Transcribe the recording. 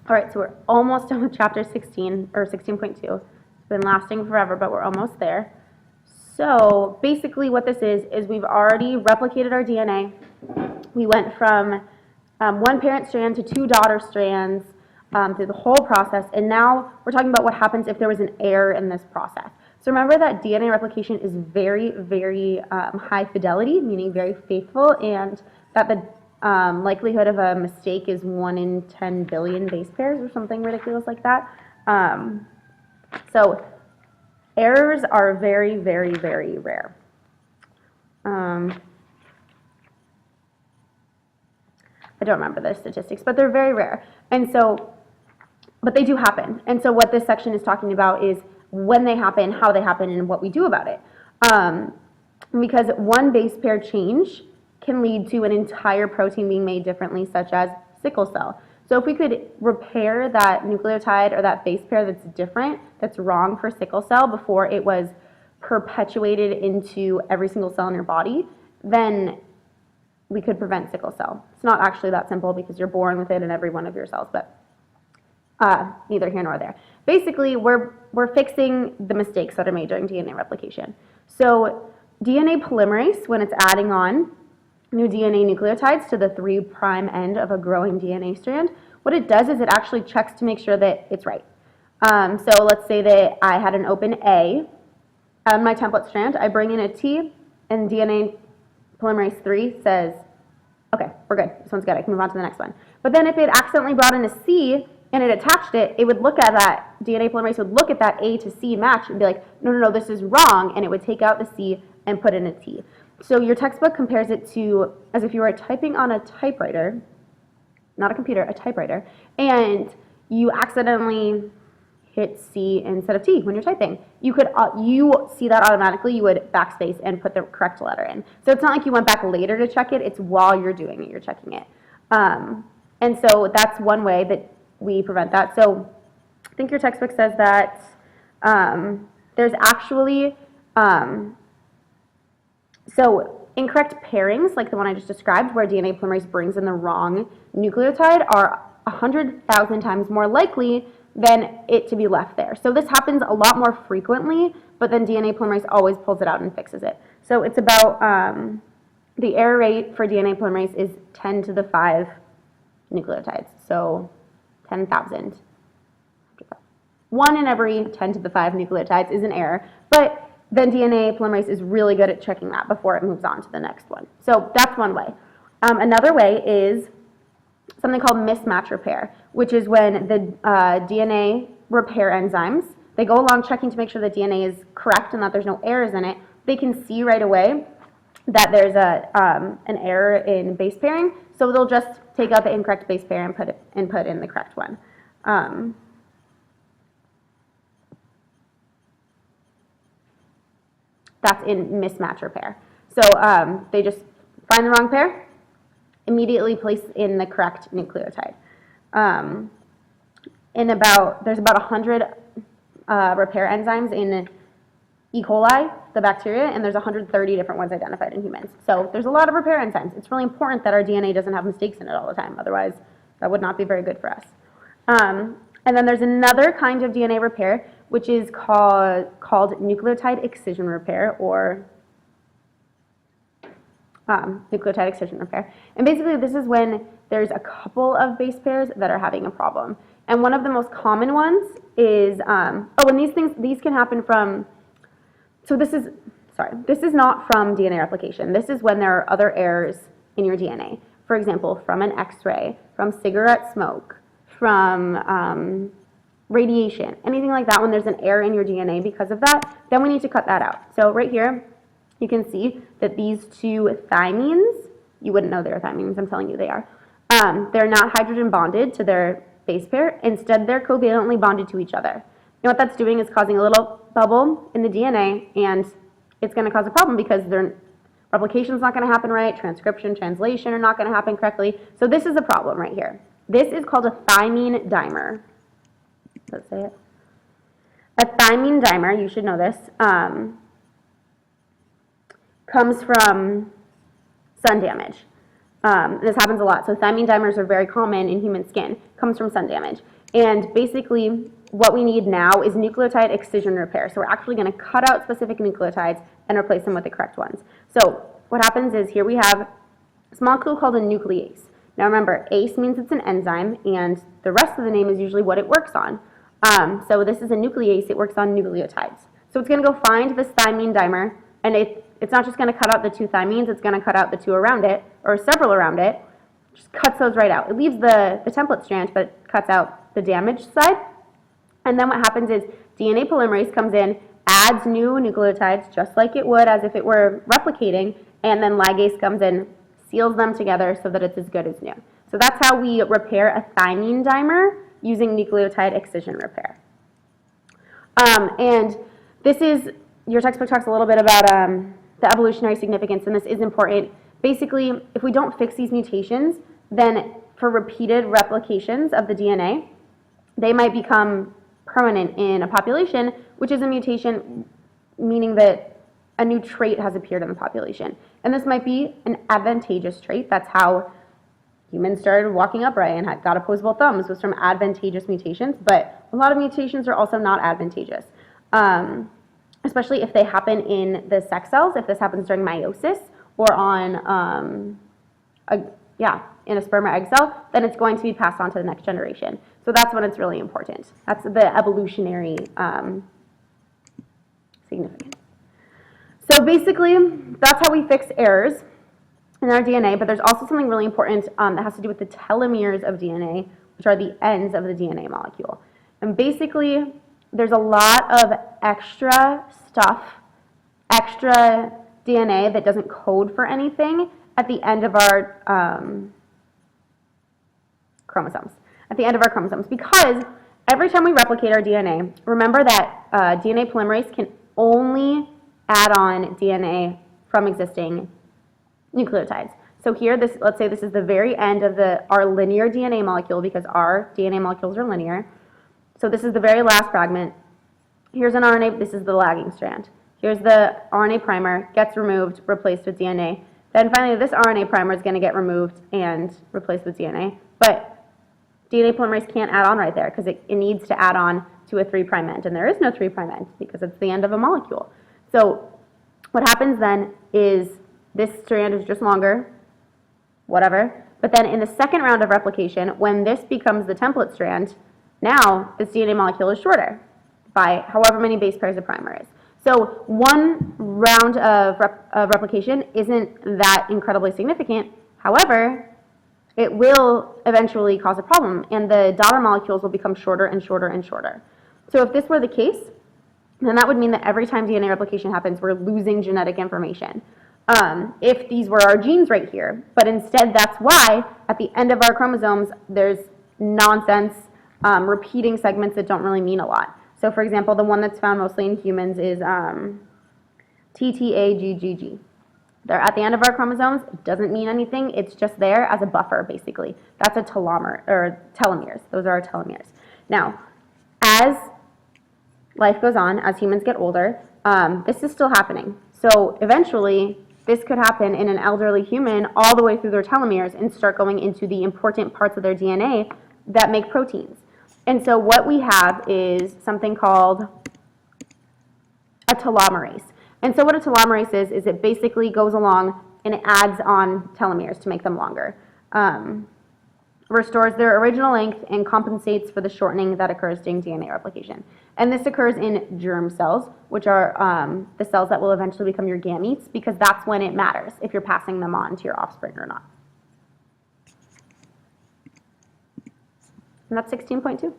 All right, so we're almost done with chapter 16, or 16.2. It's been lasting forever, but we're almost there. So basically what this is we've already replicated our DNA. We went from one parent strand to two daughter strands through the whole process, and now we're talking about what happens if there was an error in this process. So remember that DNA replication is very, very high fidelity, meaning very faithful, and that the likelihood of a mistake is 1 in 10 billion base pairs or something ridiculous like that. So errors are very, very, very rare. I don't remember the statistics, but they're very rare. And so, but they do happen. And so what this section is talking about is when they happen, how they happen, and what we do about it. Because one base pair change can lead to an entire protein being made differently, such as sickle cell. So if we could repair that nucleotide or that base pair that's different, that's wrong for sickle cell before it was perpetuated into every single cell in your body, then we could prevent sickle cell. It's not actually that simple because you're born with it in every one of your cells, but neither here nor there. Basically, we're fixing the mistakes that are made during DNA replication. So DNA polymerase, when it's adding on new DNA nucleotides to the 3' end of a growing DNA strand, what it does is it actually checks to make sure that it's right. So let's say that I had an open A on my template strand. I bring in a T, and DNA polymerase 3 says, okay, we're good. This one's good. I can move on to the next one. But then if it accidentally brought in a C and it attached it, it would look at that, DNA polymerase would look at that A to C match and be like, no, no, no, this is wrong, and it would take out the C and put in a T. So your textbook compares it to as if you were typing on a typewriter, not a computer, a typewriter, and you accidentally hit C instead of T when you're typing. You could you see that automatically. You would backspace and put the correct letter in. So it's not like you went back later to check it. It's while you're doing it, you're checking it. And so that's one way that we prevent that. So I think your textbook says that there's actually so incorrect pairings, like the one I just described, where DNA polymerase brings in the wrong nucleotide, are 100,000 times more likely than it to be left there. So this happens a lot more frequently, but then DNA polymerase always pulls it out and fixes it. So it's about, the error rate for DNA polymerase is 10 to the 5 nucleotides. So 10,000. 1 in every 10 to the 5 nucleotides is an error, but then DNA polymerase is really good at checking that before it moves on to the next one. So that's one way. Another way is something called mismatch repair, which is when the DNA repair enzymes, they go along checking to make sure that DNA is correct and that there's no errors in it. They can see right away that there's an error in base pairing, so they'll just take out the incorrect base pair and put in the correct one. That's in mismatch repair. So they just find the wrong pair, immediately place in the correct nucleotide. There's about 100 repair enzymes in E. coli, the bacteria, and there's 130 different ones identified in humans. So there's a lot of repair enzymes. It's really important that our DNA doesn't have mistakes in it all the time. Otherwise, that would not be very good for us. And then there's another kind of DNA repair, which is called nucleotide excision repair, or nucleotide excision repair. And basically this is when there's a couple of base pairs that are having a problem. And one of the most common ones is, and these can happen from, so this is not from DNA replication. This is when there are other errors in your DNA. For example, from an X-ray, from cigarette smoke, from radiation, anything like that. When there's an error in your DNA because of that, then we need to cut that out. So right here, you can see that these two thymines, you wouldn't know they're thymines, I'm telling you they are. They're not hydrogen bonded to their base pair. Instead, they're covalently bonded to each other. And what that's doing is causing a little bubble in the DNA, and it's going to cause a problem because replication is not going to happen right, transcription, translation are not going to happen correctly. So this is a problem right here. This is called a thymine dimer. Let's say it. A thymine dimer, you should know this, comes from sun damage. This happens a lot. So thymine dimers are very common in human skin. Comes from sun damage. And basically, what we need now is nucleotide excision repair. So we're actually going to cut out specific nucleotides and replace them with the correct ones. So what happens is here we have this molecule called a nuclease. Now remember, ACE means it's an enzyme, and the rest of the name is usually what it works on. So this is a nuclease. It works on nucleotides. So it's going to go find this thymine dimer, and it's not just going to cut out the 2 thymines. It's going to cut out the 2 around it, or several around it. Just cuts those right out. It leaves the template strand, but it cuts out the damaged side. And then what happens is DNA polymerase comes in, adds new nucleotides, just like it would as if it were replicating, and then ligase comes in, seals them together so that it's as good as new. So that's how we repair a thymine dimer using nucleotide excision repair. And this is, your textbook talks a little bit about the evolutionary significance, and this is important. Basically, if we don't fix these mutations, then for repeated replications of the DNA, they might become permanent in a population, which is a mutation meaning that a new trait has appeared in the population. And this might be an advantageous trait. That's how humans started walking upright and got opposable thumbs, was from advantageous mutations, but a lot of mutations are also not advantageous, especially if they happen in the sex cells, if this happens during meiosis or on, in a sperm or egg cell, then it's going to be passed on to the next generation. So that's when it's really important. That's the evolutionary significance. So basically, that's how we fix errors in our DNA, but there's also something really important that has to do with the telomeres of DNA, which are the ends of the DNA molecule. And basically, there's a lot of extra stuff, extra DNA that doesn't code for anything at the end of our chromosomes. At the end of our chromosomes, because every time we replicate our DNA, remember that DNA polymerase can only add on DNA from existing nucleotides. So here, let's say this is the very end of our linear DNA molecule, because our DNA molecules are linear. So this is the very last fragment. Here's an RNA, this is the lagging strand. Here's the RNA primer, gets removed, replaced with DNA. Then finally, this RNA primer is going to get removed and replaced with DNA. But DNA polymerase can't add on right there because it needs to add on to a 3' end. And there is no 3' end because it's the end of a molecule. So what happens then is this strand is just longer, whatever. But then in the second round of replication, when this becomes the template strand, now this DNA molecule is shorter by however many base pairs the primer is. So one round of replication isn't that incredibly significant. However, it will eventually cause a problem, and the daughter molecules will become shorter and shorter and shorter. So if this were the case, then that would mean that every time DNA replication happens, we're losing genetic information. If these were our genes right here, but instead that's why at the end of our chromosomes, there's nonsense repeating segments that don't really mean a lot. So for example, the one that's found mostly in humans is TTAGGG. They're at the end of our chromosomes. It doesn't mean anything. It's just there as a buffer, basically. That's a telomere, or telomeres. Those are our telomeres. Now, as life goes on, as humans get older, this is still happening. So eventually, this could happen in an elderly human all the way through their telomeres and start going into the important parts of their DNA that make proteins. And so what we have is something called a telomerase. And so what a telomerase is it basically goes along and it adds on telomeres to make them longer. Restores their original length and compensates for the shortening that occurs during DNA replication. And this occurs in germ cells, which are the cells that will eventually become your gametes, because that's when it matters, if you're passing them on to your offspring or not. And that's 16.2.